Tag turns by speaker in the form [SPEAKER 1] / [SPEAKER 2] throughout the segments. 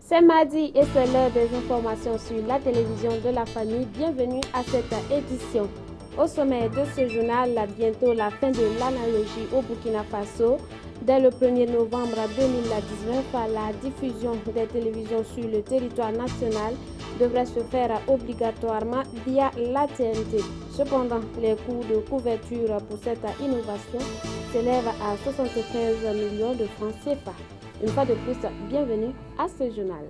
[SPEAKER 1] C'est mardi et c'est l'heure des informations sur la télévision de la famille. Bienvenue à cette édition. Au sommet de ce journal, bientôt la fin de l'analogie au Burkina Faso. Dès le 1er novembre 2019, la diffusion des télévisions sur le territoire national devrait se faire obligatoirement via la TNT. Cependant, les coûts de couverture pour cette innovation s'élèvent à 75 millions de francs CFA. Une fois de plus, bienvenue à ce journal.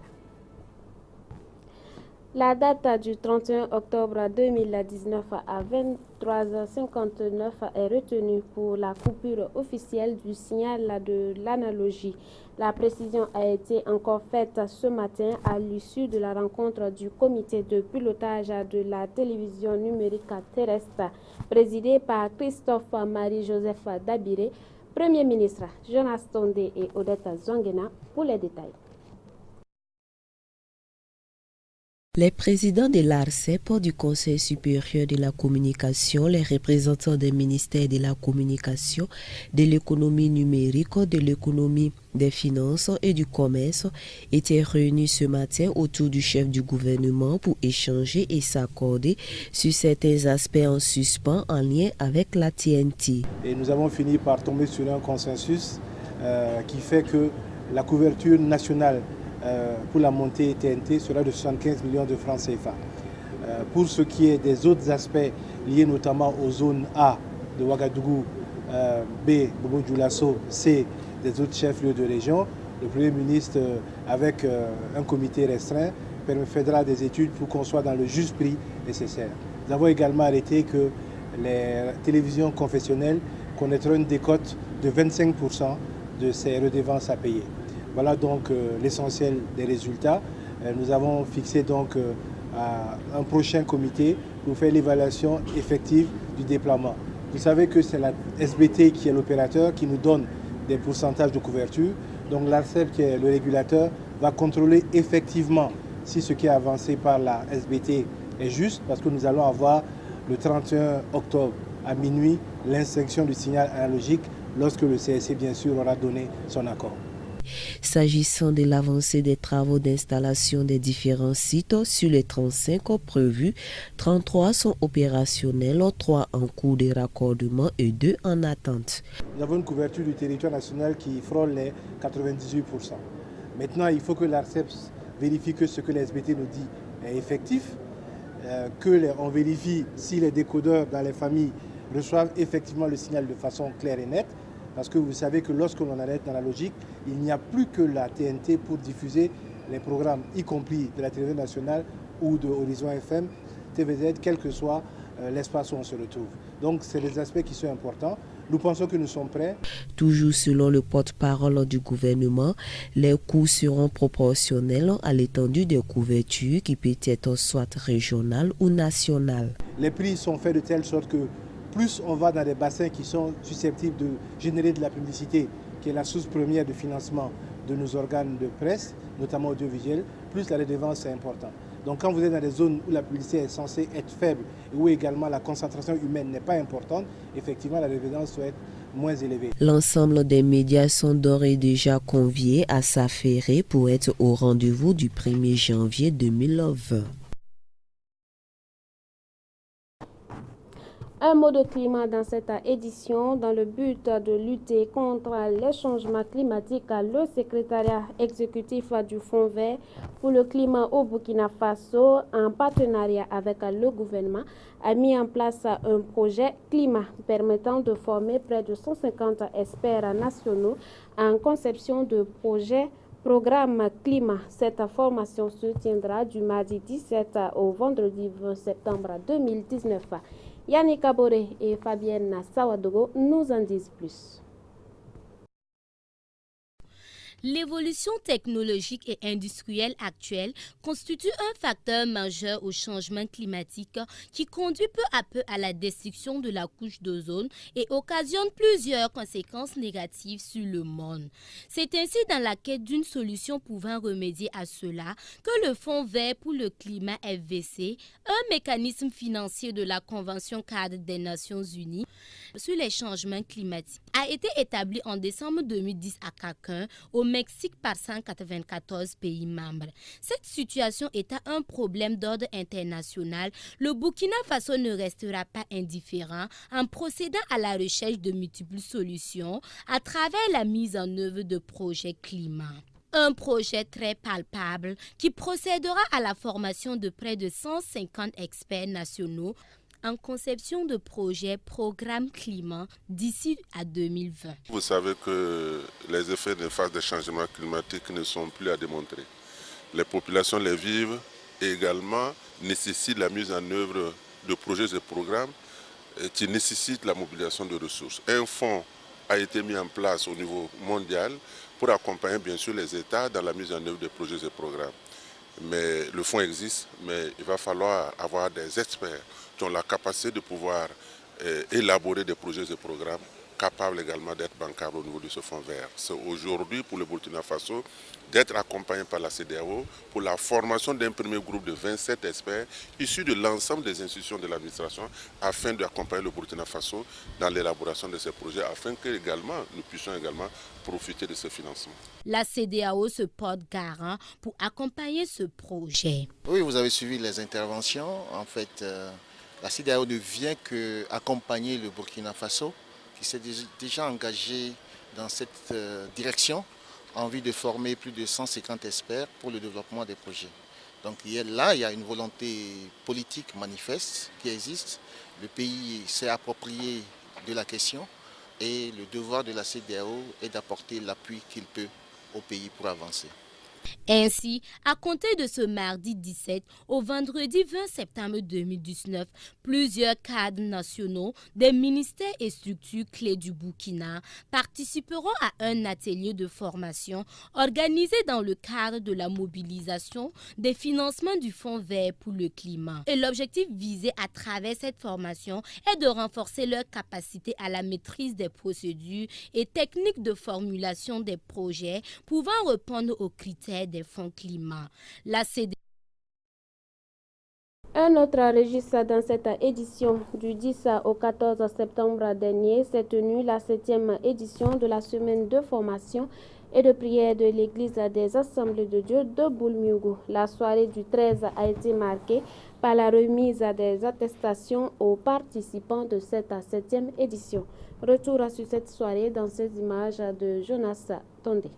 [SPEAKER 1] La date du 31 octobre 2019 à 23h59 est retenue pour la coupure officielle du signal de l'analogie. La précision a été encore faite ce matin à l'issue de la rencontre du comité de pilotage de la télévision numérique terrestre, présidé par Christophe Marie-Joseph Dabiré, Premier ministre Jonas Tondé et Odette Zouanguena pour les détails.
[SPEAKER 2] Les présidents de l'ARCEP, du Conseil supérieur de la communication, les représentants des ministères de la communication, de l'économie numérique, de l'économie des finances et du commerce étaient réunis ce matin autour du chef du gouvernement pour échanger et s'accorder sur certains aspects en suspens en lien avec la TNT.
[SPEAKER 3] Et nous avons fini par tomber sur un consensus qui fait que la couverture nationale pour la montée TNT sera de 75 millions de francs CFA. Pour ce qui est des autres aspects liés notamment aux zones A de Ouagadougou, B, Bobo Dioulasso, C, des autres chefs-lieux de région, le Premier ministre, avec un comité restreint, fera des études pour qu'on soit dans le juste prix nécessaire. Nous avons également arrêté que les télévisions confessionnelles connaîtront une décote de 25% de ces redevances à payer. Voilà donc l'essentiel des résultats. Nous avons fixé donc un prochain comité pour faire l'évaluation effective du déploiement. Vous savez que c'est la SBT qui est l'opérateur qui nous donne des pourcentages de couverture. Donc l'ARCEP, qui est le régulateur, va contrôler effectivement si ce qui est avancé par la SBT est juste, parce que nous allons avoir le 31 octobre à minuit l'inspection du signal analogique lorsque le CSC bien sûr aura donné son accord.
[SPEAKER 2] S'agissant de l'avancée des travaux d'installation des différents sites, sur les 35 prévus, 33 sont opérationnels, 3 en cours de raccordement et 2 en attente.
[SPEAKER 3] Nous avons une couverture du territoire national qui frôle les 98%. Maintenant, il faut que l'ARCEP vérifie que ce que la SBT nous dit est effectif, qu'on vérifie si les décodeurs dans les familles reçoivent effectivement le signal de façon claire et nette. Parce que vous savez que lorsque l'on arrête dans la logique, il n'y a plus que la TNT pour diffuser les programmes, y compris de la télévision nationale ou de Horizon FM, TVZ, quel que soit l'espace où on se retrouve. Donc c'est des aspects qui sont importants. Nous pensons que nous sommes prêts.
[SPEAKER 2] Toujours selon le porte-parole du gouvernement, les coûts seront proportionnels à l'étendue des couvertures qui peut être soit régionale ou nationale.
[SPEAKER 3] Les prix sont faits de telle sorte que plus on va dans des bassins qui sont susceptibles de générer de la publicité, qui est la source première de financement de nos organes de presse, notamment audiovisuels, plus la redevance est importante. Donc quand vous êtes dans des zones où la publicité est censée être faible et où également la concentration humaine n'est pas importante, effectivement la redevance doit être moins élevée.
[SPEAKER 2] L'ensemble des médias sont d'ores et déjà conviés à s'affairer pour être au rendez-vous du 1er janvier 2020.
[SPEAKER 1] Un mot de climat dans cette édition. Dans le but de lutter contre les changements climatiques, le secrétariat exécutif du Fonds vert pour le climat au Burkina Faso, en partenariat avec le gouvernement, a mis en place un projet climat permettant de former près de 150 experts nationaux en conception de projets programme climat. Cette formation se tiendra du mardi 17 au vendredi 20 septembre 2019. Yannick Aboré et Fabienne Sawadogo nous en disent plus.
[SPEAKER 4] L'évolution technologique et industrielle actuelle constitue un facteur majeur au changement climatique qui conduit peu à peu à la destruction de la couche d'ozone et occasionne plusieurs conséquences négatives sur le monde. C'est ainsi dans la quête d'une solution pouvant remédier à cela que le Fonds vert pour le climat FVC, un mécanisme financier de la Convention cadre des Nations Unies sur les changements climatiques, a été établi en décembre 2010 à Cancun au Mexique par 194 pays membres. Cette situation étant un problème d'ordre international, le Burkina Faso ne restera pas indifférent en procédant à la recherche de multiples solutions à travers la mise en œuvre de projets climat. Un projet très palpable qui procédera à la formation de près de 150 experts nationaux en conception de projets programme climat d'ici à 2020.
[SPEAKER 5] Vous savez que les effets néfastes des changements climatiques ne sont plus à démontrer. Les populations les vivent et également nécessitent la mise en œuvre de projets et programmes qui nécessitent la mobilisation de ressources. Un fonds a été mis en place au niveau mondial pour accompagner bien sûr les États dans la mise en œuvre de projets et programmes. Mais le fonds existe, mais il va falloir avoir des experts qui ont la capacité de pouvoir élaborer des projets et programmes capables également d'être bancables au niveau de ce fonds vert. C'est aujourd'hui pour le Burkina Faso d'être accompagné par la CEDEAO pour la formation d'un premier groupe de 27 experts issus de l'ensemble des institutions de l'administration afin d'accompagner le Burkina Faso dans l'élaboration de ces projets afin que également nous puissions également profiter de ce financement.
[SPEAKER 4] La CEDEAO se porte garant pour accompagner ce projet.
[SPEAKER 6] Oui, vous avez suivi les interventions. En fait, la CEDEAO ne vient qu'accompagner le Burkina Faso qui s'est déjà engagé dans cette direction en vue de former plus de 150 experts pour le développement des projets. Donc là, il y a une volonté politique manifeste qui existe. Le pays s'est approprié de la question et le devoir de la CEDEAO est d'apporter l'appui qu'il peut au pays pour avancer.
[SPEAKER 4] Ainsi, à compter de ce mardi 17 au vendredi 20 septembre 2019, plusieurs cadres nationaux des ministères et structures clés du Burkina participeront à un atelier de formation organisé dans le cadre de la mobilisation des financements du Fonds vert pour le climat. Et l'objectif visé à travers cette formation est de renforcer leur capacité à la maîtrise des procédures et techniques de formulation des projets pouvant répondre aux critères des fonds climat.
[SPEAKER 1] Un autre registre dans cette édition du 10 au 14 septembre dernier s'est tenue la 7e édition de la semaine de formation et de prière de l'église des Assemblées de Dieu de Boulmiougou. La soirée du 13 a été marquée par la remise des attestations aux participants de cette 7e édition. Retour sur cette soirée dans ces images de Jonas Tondé.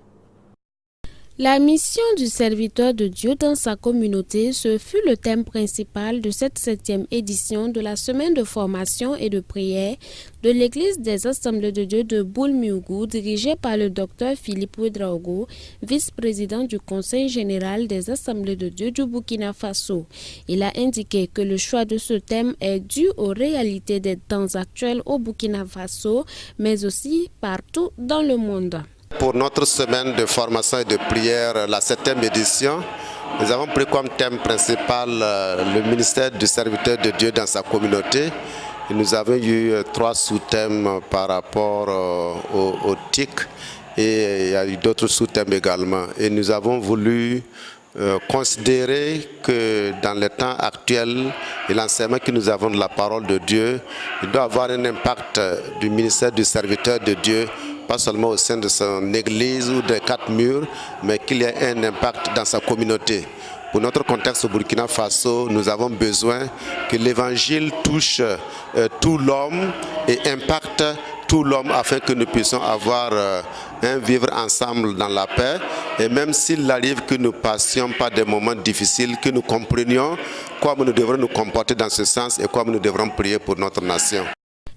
[SPEAKER 1] La mission du serviteur de Dieu dans sa communauté, ce fut le thème principal de cette 7e édition de la semaine de formation et de prière de l'Église des Assemblées de Dieu de Boulmiougou, dirigée par le docteur Philippe Ouedraogo, vice-président du Conseil général des Assemblées de Dieu du Burkina Faso. Il a indiqué que le choix de ce thème est dû aux réalités des temps actuels au Burkina Faso, mais aussi partout dans le monde.
[SPEAKER 7] Pour notre semaine de formation et de prière, la 7e édition, nous avons pris comme thème principal le ministère du serviteur de Dieu dans sa communauté. Et nous avons eu 3 sous-thèmes par rapport au TIC et il y a eu d'autres sous-thèmes également. Et nous avons voulu considérer que dans les temps actuels et l'enseignement que nous avons de la parole de Dieu, il doit avoir un impact du ministère du serviteur de Dieu, pas seulement au sein de son église ou des 4 murs, mais qu'il y ait un impact dans sa communauté. Pour notre contexte au Burkina Faso, nous avons besoin que l'évangile touche tout l'homme et impacte tout l'homme afin que nous puissions avoir un vivre ensemble dans la paix. Et même s'il arrive que nous passions par des moments difficiles, que nous comprenions comment nous devrons nous comporter dans ce sens et comment nous devrons prier pour notre nation.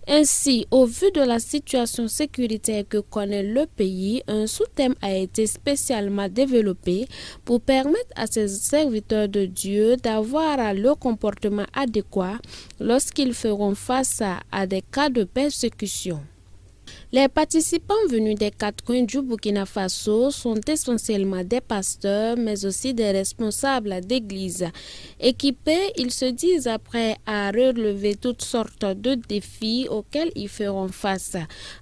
[SPEAKER 1] Ainsi, au vu de la situation sécuritaire que connaît le pays, un sous-thème a été spécialement développé pour permettre à ces serviteurs de Dieu d'avoir le comportement adéquat lorsqu'ils feront face à des cas de persécution. Les participants venus des 4 coins du Burkina Faso sont essentiellement des pasteurs, mais aussi des responsables d'église. Équipés, ils se disent prêts à relever toutes sortes de défis auxquels ils feront face.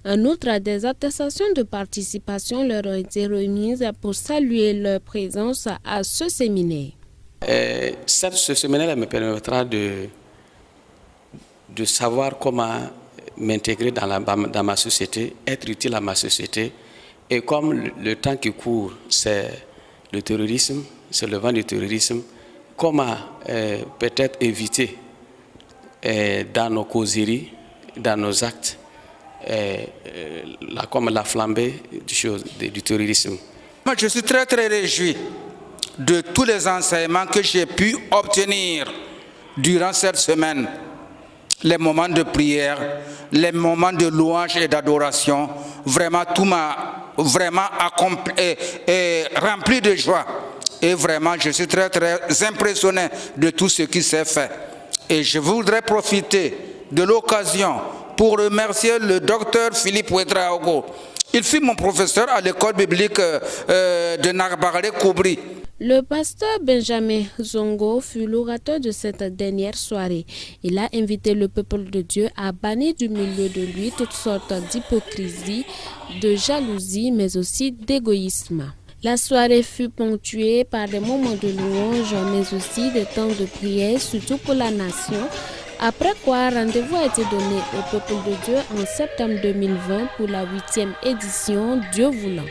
[SPEAKER 1] En outre, des attestations de participation leur ont été remises pour saluer leur présence à ce séminaire.
[SPEAKER 8] Ce séminaire me permettra de savoir comment m'intégrer dans ma société, être utile à ma société Et comme le temps qui court, c'est le terrorisme, c'est le vent du terrorisme, comment peut-être éviter dans nos causeries, dans nos actes, comme la flambée du terrorisme.
[SPEAKER 9] Moi, je suis très très réjoui de tous les enseignements que j'ai pu obtenir durant cette semaine. Les moments de prière, les moments de louange et d'adoration, vraiment tout m'a vraiment rempli de joie. Et vraiment, je suis très très impressionné de tout ce qui s'est fait. Et je voudrais profiter de l'occasion pour remercier le docteur Philippe Ouedraogo. Il fut mon professeur à l'école biblique de Narbaré-Koubri.
[SPEAKER 1] Le pasteur Benjamin Zongo fut l'orateur de cette dernière soirée. Il a invité le peuple de Dieu à bannir du milieu de lui toutes sortes d'hypocrisie, de jalousie, mais aussi d'égoïsme. La soirée fut ponctuée par des moments de louange, mais aussi des temps de prière, surtout pour la nation. Après quoi, rendez-vous a été donné au peuple de Dieu en septembre 2020 pour la 8e édition, Dieu voulant.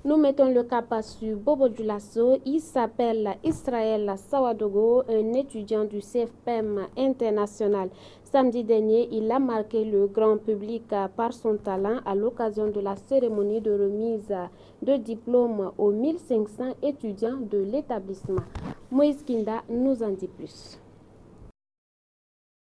[SPEAKER 1] Nous mettons le cap sur Bobo Dioulasso. Il s'appelle Israël Sawadogo, un étudiant du CFPM international. Samedi dernier, il a marqué le grand public par son talent à l'occasion de la cérémonie de remise de diplôme aux 1500 étudiants de l'établissement. Moïse Kinda nous en dit plus.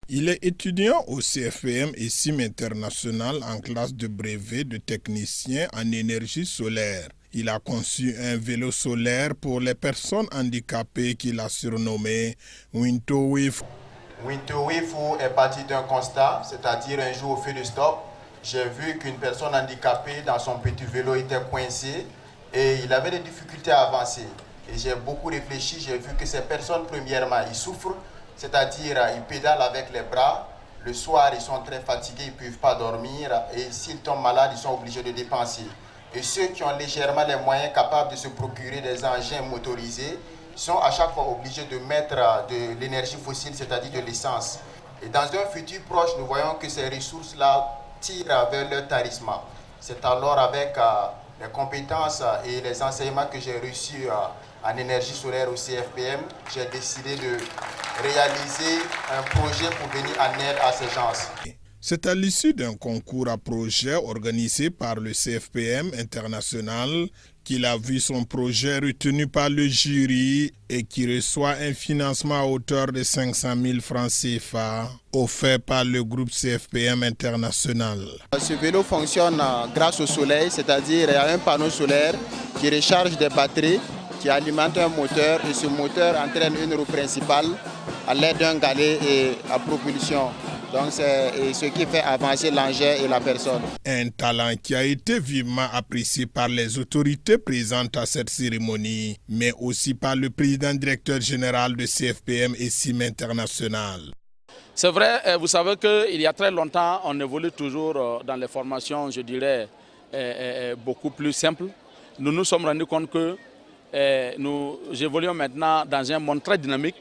[SPEAKER 10] Il est étudiant au CFPM et CIM International en classe de brevet de technicien en énergie solaire. Il a conçu un vélo solaire pour les personnes handicapées qu'il a surnommé Wintowifu.
[SPEAKER 11] Wintowifu est parti d'un constat, c'est-à-dire un jour au feu de stop, j'ai vu qu'une personne handicapée dans son petit vélo était coincée et il avait des difficultés à avancer. Et j'ai beaucoup réfléchi, j'ai vu que ces personnes, premièrement, ils souffrent, c'est-à-dire ils pédalent avec les bras. Le soir, ils sont très fatigués, ils ne peuvent pas dormir. Et s'ils tombent malades, ils sont obligés de dépenser. Et ceux qui ont légèrement les moyens capables de se procurer des engins motorisés sont à chaque fois obligés de mettre de l'énergie fossile, c'est-à-dire de l'essence. Et dans un futur proche, nous voyons que ces ressources-là tirent vers leur tarissement. C'est alors avec les compétences et les enseignements que j'ai reçus en énergie solaire au CFPM, j'ai décidé de réaliser un projet pour venir en aide à ces gens.
[SPEAKER 10] C'est à l'issue d'un concours à projet organisé par le CFPM international qu'il a vu son projet retenu par le jury et qui reçoit un financement à hauteur de 500 000 francs CFA offert par le groupe CFPM international.
[SPEAKER 11] Ce vélo fonctionne grâce au soleil, c'est-à-dire il y a un panneau solaire qui recharge des batteries, qui alimente un moteur et ce moteur entraîne une roue principale à l'aide d'un galet et à propulsion. Donc c'est ce qui fait avancer l'engin et la personne.
[SPEAKER 10] Un talent qui a été vivement apprécié par les autorités présentes à cette cérémonie, mais aussi par le président directeur général de CFPM et CIM International.
[SPEAKER 12] C'est vrai, vous savez qu'il y a très longtemps, on évolue toujours dans les formations, je dirais, beaucoup plus simples. Nous nous sommes rendus compte que nous évoluons maintenant dans un monde très dynamique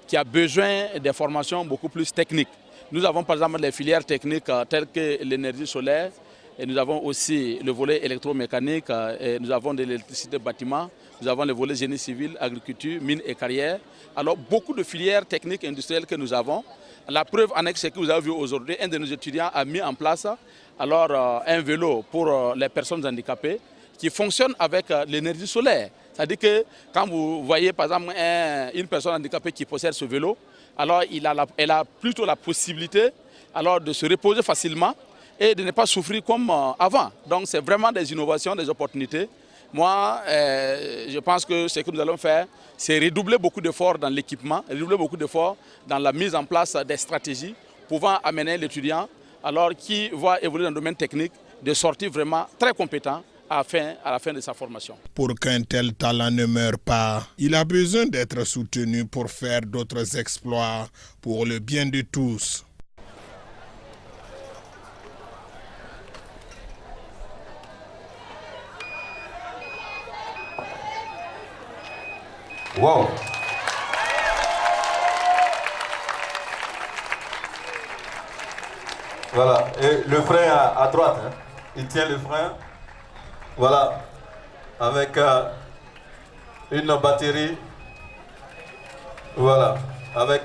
[SPEAKER 12] qui a besoin des formations beaucoup plus techniques. Nous avons par exemple les filières techniques telles que l'énergie solaire, et nous avons aussi le volet électromécanique, et nous avons de l'électricité bâtiment, nous avons le volet génie civil, agriculture, mines et carrières. Alors beaucoup de filières techniques et industrielles que nous avons. La preuve en est ce que vous avez vu aujourd'hui, un de nos étudiants a mis en place un vélo pour les personnes handicapées qui fonctionne avec l'énergie solaire. C'est-à-dire que quand vous voyez par exemple une personne handicapée qui possède ce vélo, alors elle a plutôt la possibilité alors, de se reposer facilement et de ne pas souffrir comme avant. Donc c'est vraiment des innovations, des opportunités. Moi, je pense que ce que nous allons faire, c'est redoubler beaucoup d'efforts dans l'équipement, redoubler beaucoup d'efforts dans la mise en place des stratégies pouvant amener l'étudiant alors qui va évoluer dans le domaine technique de sortir vraiment très compétent à la fin de sa formation.
[SPEAKER 10] Pour qu'un tel talent ne meure pas, il a besoin d'être soutenu pour faire d'autres exploits pour le bien de tous.
[SPEAKER 13] Wow. Voilà, et le frein à droite, hein. Il tient le frein, voilà, avec une batterie, voilà, avec...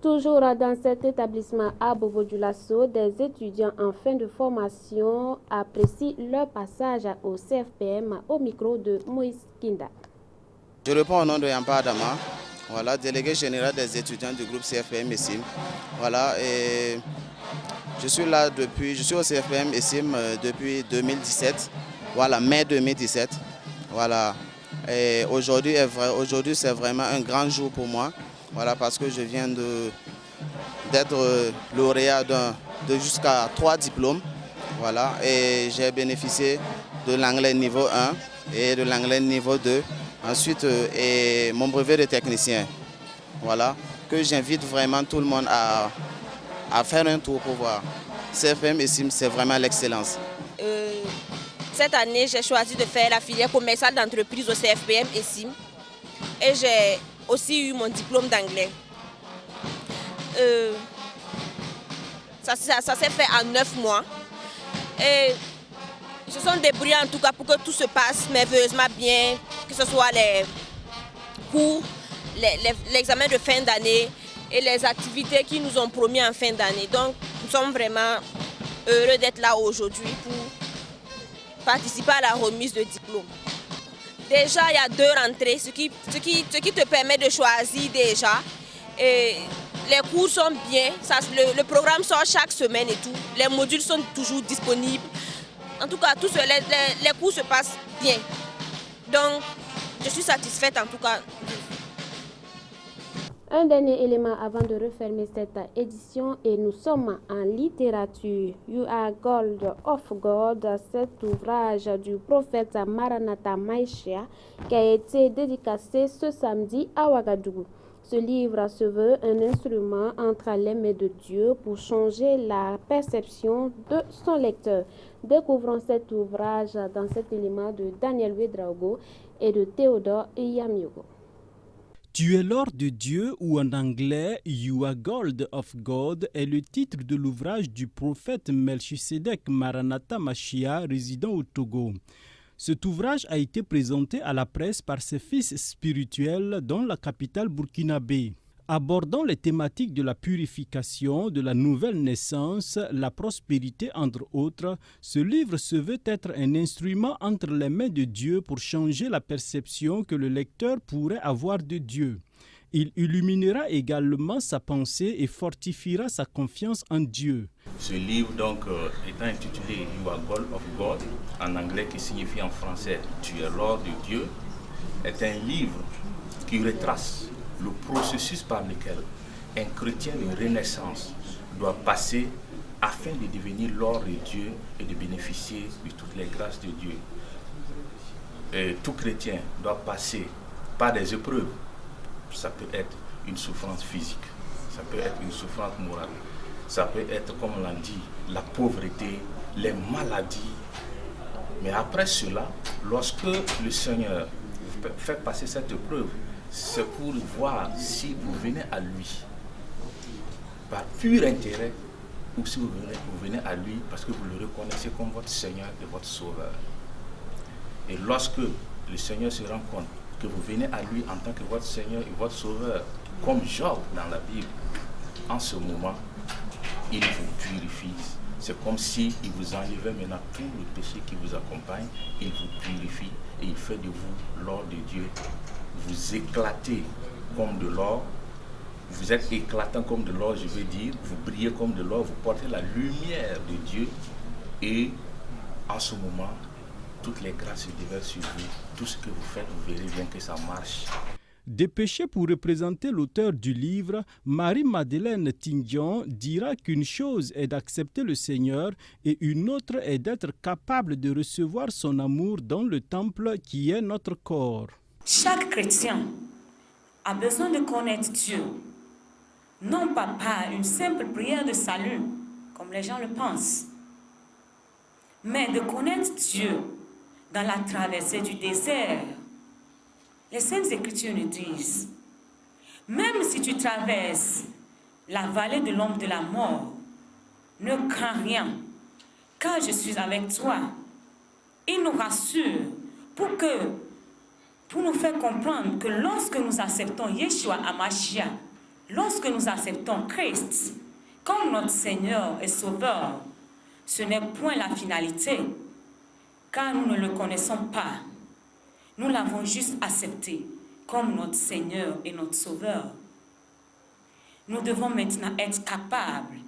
[SPEAKER 1] Toujours dans cet établissement à Bobo-Dioulasso, des étudiants en fin de formation apprécient leur passage au CFPM au micro de Moïse Kinda.
[SPEAKER 14] Je réponds au nom de Yampa Adama, voilà, délégué général des étudiants du groupe CFPM ESIM. Voilà, et je suis là je suis au CFPM ESIM depuis 2017, voilà, mai 2017. Voilà, et aujourd'hui c'est vraiment un grand jour pour moi. Voilà, parce que je viens d'être lauréat de jusqu'à 3 diplômes. Voilà, et j'ai bénéficié de l'anglais niveau 1 et de l'anglais niveau 2. Ensuite, et mon brevet de technicien. Voilà, que j'invite vraiment tout le monde à faire un tour pour voir. CFPM ESIM, c'est vraiment l'excellence.
[SPEAKER 15] Cette année, j'ai choisi de faire la filière commerciale d'entreprise au CFPM ESIM. Et j'ai aussi eu mon diplôme d'anglais. Ça s'est fait en 9 mois. Et ils se sont débrouillés en tout cas pour que tout se passe merveilleusement bien, que ce soit les cours, l'examen de fin d'année et les activités qu'ils nous ont promis en fin d'année. Donc nous sommes vraiment heureux d'être là aujourd'hui pour participer à la remise de diplôme. Déjà, il y a 2 rentrées, ce qui te permet de choisir déjà. Et les cours sont bien, le programme sort chaque semaine et tout. Les modules sont toujours disponibles. En tout cas, les cours se passent bien. Donc, je suis satisfaite en tout cas.
[SPEAKER 1] Un dernier élément avant de refermer cette édition et nous sommes en littérature. You Are Gold of God, cet ouvrage du prophète Maranatha Maïchia qui a été dédicacé ce samedi à Ouagadougou. Ce livre se veut un instrument entre les mains de Dieu pour changer la perception de son lecteur. Découvrons cet ouvrage dans cet élément de Daniel Ouedraogo et de Théodore Yamiogo.
[SPEAKER 16] Tu es l'or de Dieu ou en anglais You Are Gold of God est le titre de l'ouvrage du prophète Melchisedek Maranatha Machia résidant au Togo. Cet ouvrage a été présenté à la presse par ses fils spirituels dans la capitale burkinabé. Abordant les thématiques de la purification, de la nouvelle naissance, la prospérité entre autres, ce livre se veut être un instrument entre les mains de Dieu pour changer la perception que le lecteur pourrait avoir de Dieu. Il illuminera également sa pensée et fortifiera sa confiance en Dieu.
[SPEAKER 17] Ce livre donc étant intitulé You Are Gold of God, en anglais qui signifie en français Tu es l'or de Dieu, est un livre qui retrace le processus par lequel un chrétien de renaissance doit passer afin de devenir l'or de Dieu et de bénéficier de toutes les grâces de Dieu. Et tout chrétien doit passer par des épreuves. Ça peut être une souffrance physique, ça peut être une souffrance morale, ça peut être, comme on l'a dit, la pauvreté, les maladies. Mais après cela, lorsque le Seigneur vous fait passer cette épreuve, c'est pour voir si vous venez à lui par pur intérêt ou si vous venez à lui parce que vous le reconnaissez comme votre Seigneur et votre Sauveur. Et lorsque le Seigneur se rend compte que vous venez à lui en tant que votre Seigneur et votre Sauveur, comme Job dans la Bible, en ce moment, il vous purifie. C'est comme s'il vous enlevait maintenant tout le péché qui vous accompagne, il vous purifie et il fait de vous l'or de Dieu. Vous éclatez comme de l'or, vous êtes éclatant comme de l'or, je veux dire, vous brillez comme de l'or, vous portez la lumière de Dieu et en ce moment, toutes les grâces se déversent sur vous. Tout ce que vous faites, vous verrez bien que ça marche.
[SPEAKER 16] Dépêchée pour représenter l'auteur du livre, Marie-Madeleine Tingdion dira qu'une chose est d'accepter le Seigneur et une autre est d'être capable de recevoir son amour dans le temple qui est notre corps.
[SPEAKER 18] Chaque chrétien a besoin de connaître Dieu, non pas par une simple prière de salut, comme les gens le pensent, mais de connaître Dieu dans la traversée du désert, Les Saintes Écritures nous disent, même si tu traverses la vallée de l'ombre de la mort, ne crains rien, car je suis avec toi. Il nous rassure pour nous faire comprendre que lorsque nous acceptons Yeshua HaMashiach, lorsque nous acceptons Christ comme notre Seigneur et Sauveur, ce n'est point la finalité, car nous ne le connaissons pas. Nous l'avons juste accepté comme notre Seigneur et notre Sauveur. Nous devons maintenant être capables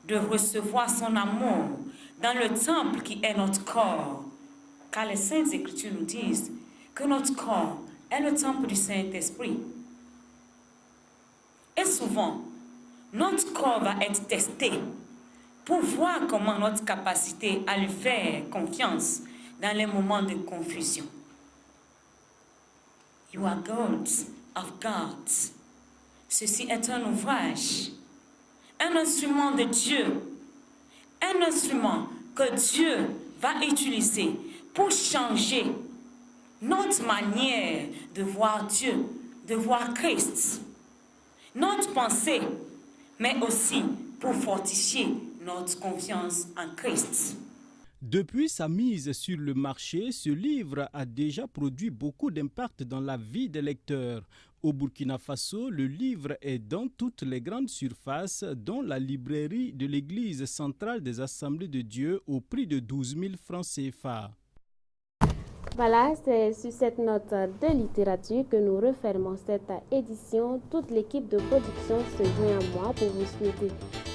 [SPEAKER 18] de recevoir son amour dans le temple qui est notre corps, car les Saintes Écritures nous disent que notre corps est le temple du Saint-Esprit. Et souvent, notre corps va être testé pour voir comment notre capacité à lui faire confiance dans les moments de confusion. You are gods of God. Ceci est un ouvrage, un instrument de Dieu, un instrument que Dieu va utiliser pour changer notre manière de voir Dieu, de voir Christ, notre pensée, mais aussi pour fortifier notre confiance en Christ.
[SPEAKER 16] Depuis sa mise sur le marché, ce livre a déjà produit beaucoup d'impact dans la vie des lecteurs. Au Burkina Faso, le livre est dans toutes les grandes surfaces, dont la librairie de l'église centrale des Assemblées de Dieu au prix de 12 000 francs CFA.
[SPEAKER 1] Voilà, c'est sur cette note de littérature que nous refermons cette édition. Toute l'équipe de production se joint à moi pour vous souhaiter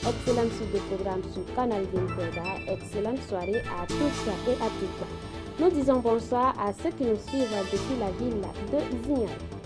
[SPEAKER 1] excellente suite de programme sur Canal 23. Excellente soirée à tous et à toutes. Nous disons bonsoir à ceux qui nous suivent depuis la ville de Zignal.